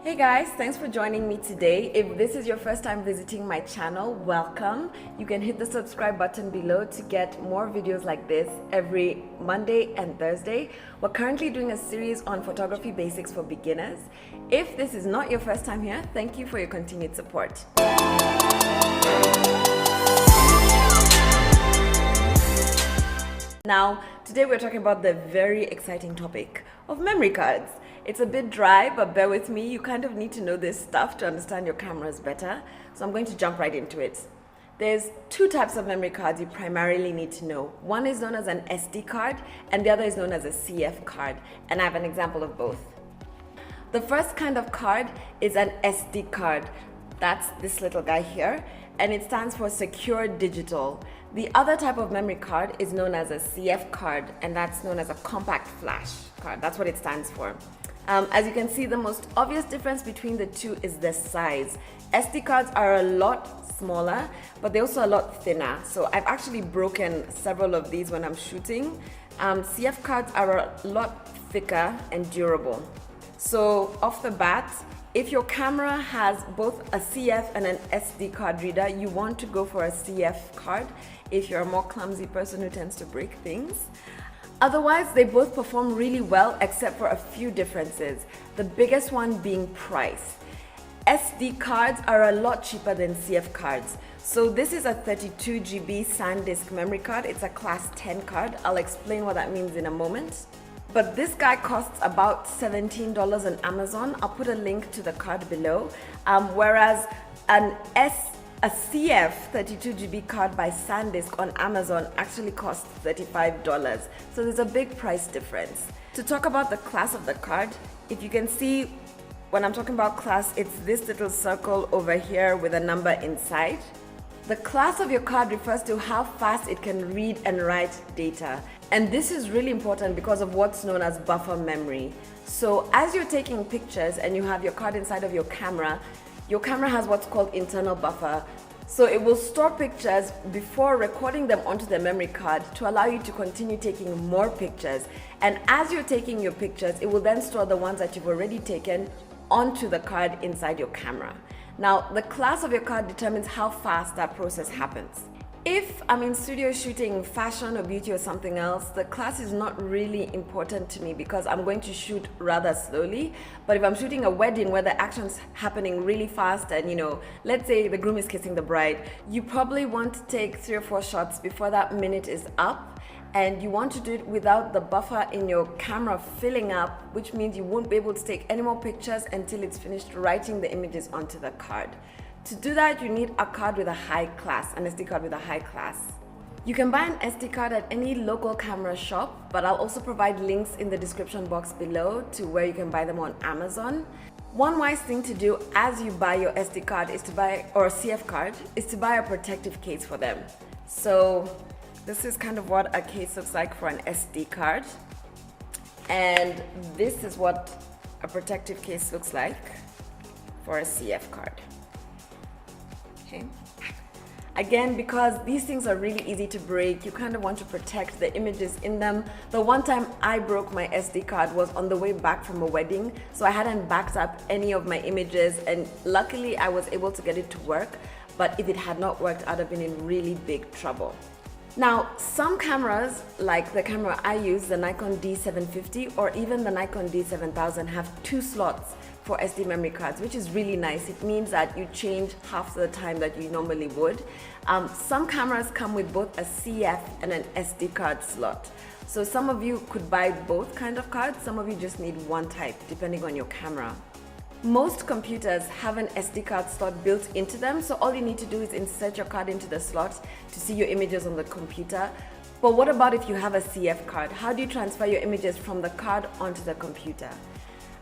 Hey guys, thanks for joining me today. If this is your first time visiting my channel, welcome. You can hit the subscribe button below to get more videos like this every Monday and Thursday. We're currently doing a series on photography basics for beginners. If this is not your first time here, thank you for your continued support. Now, today we're talking about the very exciting topic of memory cards. It's a bit dry, but bear with me. You kind of need to know this stuff to understand your cameras better. So I'm going to jump right into it. There's two types of memory cards you primarily need to know. One is known as an SD card, and the other is known as a CF card. And I have an example of both. The first kind of card is an SD card. That's this little guy here, and it stands for Secure Digital. The other type of memory card is known as a CF card, and that's known as a Compact Flash card. That's what it stands for. As you can see, the most obvious difference between the two is the size. SD cards are a lot smaller, but they're also a lot thinner. So I've actually broken several of these when I'm shooting. CF cards are a lot thicker and durable. So off the bat, if your camera has both a CF and an SD card reader, you want to go for a CF card if you're a more clumsy person who tends to break things. Otherwise, they both perform really well except for a few differences, the biggest one being price. SD cards are a lot cheaper than CF cards. So this is a 32 GB SanDisk memory card. It's a class 10 card. I'll explain what that means in a moment. But this guy costs about $17 on Amazon. I'll put a link to the card below. Whereas a CF 32 GB card by SanDisk on Amazon actually costs $35. So there's a big price difference. To talk about the class of the card, if you can see when I'm talking about class, it's this little circle over here with a number inside. The class of your card refers to how fast it can read and write data. And this is really important because of what's known as buffer memory. So as you're taking pictures and you have your card inside of your camera has what's called internal buffer. So it will store pictures before recording them onto the memory card to allow you to continue taking more pictures. And as you're taking your pictures, it will then store the ones that you've already taken onto the card inside your camera. Now, the class of your card determines how fast that process happens. If I'm in studio shooting fashion or beauty or something else, the class is not really important to me because I'm going to shoot rather slowly. But if I'm shooting a wedding where the action's happening really fast and, let's say the groom is kissing the bride, you probably want to take 3 or 4 shots before that minute is up. And you want to do it without the buffer in your camera filling up, which means you won't be able to take any more pictures until it's finished writing the images onto the card. To do that, you need a card with a high class, an SD card with a high class. You can buy an SD card at any local camera shop, but I'll also provide links in the description box below to where you can buy them on Amazon. One wise thing to do as you buy your SD card or CF card is to buy a protective case for them. So this is kind of what a case looks like for an SD card. And this is what a protective case looks like for a CF card. Okay. Again, because these things are really easy to break, you kind of want to protect the images in them. The one time I broke my SD card was on the way back from a wedding, so I hadn't backed up any of my images, and luckily I was able to get it to work, but if it had not worked, I'd have been in really big trouble. Now, some cameras, like the camera I use, the Nikon D750 or even the Nikon D7000, have 2 slots for SD memory cards, which is really nice. It means that you change half the time that you normally would. Some cameras come with both a CF and an SD card slot. So some of you could buy both kind of cards, some of you just need one type, depending on your camera. Most computers have an SD card slot built into them, so all you need to do is insert your card into the slot to see your images on the computer. But what about if you have a CF card? How do you transfer your images from the card onto the computer?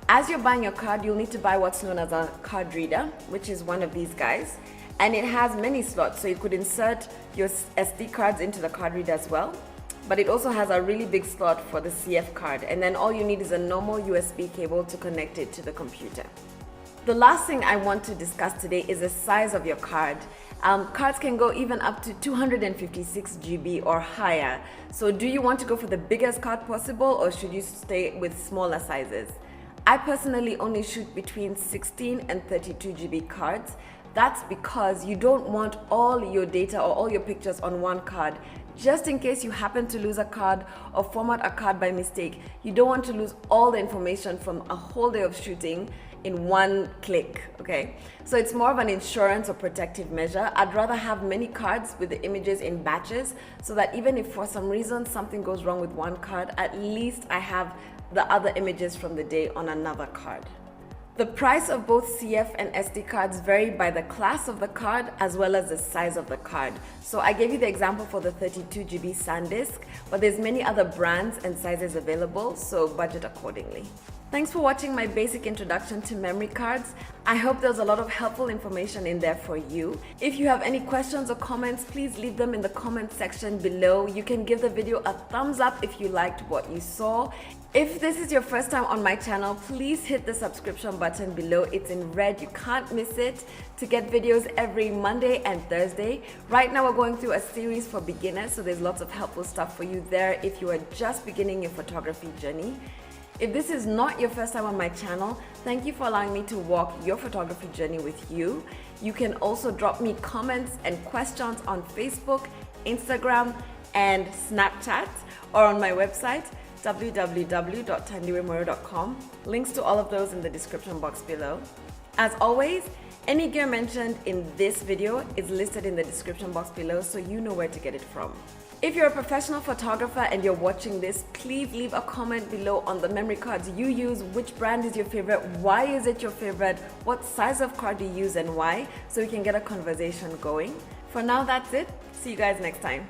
As you're buying your card, you'll need to buy what's known as a card reader, which is one of these guys. And it has many slots, so you could insert your SD cards into the card reader as well. But it also has a really big slot for the CF card. And then all you need is a normal USB cable to connect it to the computer. The last thing I want to discuss today is the size of your card. Cards can go even up to 256 GB or higher. So do you want to go for the biggest card possible, or should you stay with smaller sizes? I personally only shoot between 16 and 32 GB cards. That's because you don't want all your data or all your pictures on one card. Just in case you happen to lose a card or format a card by mistake, you don't want to lose all the information from a whole day of shooting in one click, okay? So it's more of an insurance or protective measure. I'd rather have many cards with the images in batches so that even if for some reason something goes wrong with one card, at least I have the other images from the day on another card. The price of both CF and SD cards vary by the class of the card as well as the size of the card. So I gave you the example for the 32 GB SanDisk, but there's many other brands and sizes available, so budget accordingly. Thanks for watching my basic introduction to memory cards. I hope there's a lot of helpful information in there for you. If you have any questions or comments, please leave them in the comment section below. You can give the video a thumbs up if you liked what you saw. If this is your first time on my channel, please hit the subscription button below. It's in red, you can't miss it, to get videos every Monday and Thursday. Right now we're going through a series for beginners, so there's lots of helpful stuff for you there if you are just beginning your photography journey. If this is not your first time on my channel, thank you for allowing me to walk your photography journey with you. You can also drop me comments and questions on Facebook, Instagram, and Snapchat, or on my website, www.thandiwemuriu.com. Links to all of those in the description box below. As always, any gear mentioned in this video is listed in the description box below, so you know where to get it from. If you're a professional photographer and you're watching this, please leave a comment below on the memory cards you use, which brand is your favorite, why is it your favorite, what size of card you use and why, so we can get a conversation going. For now, that's it. See you guys next time.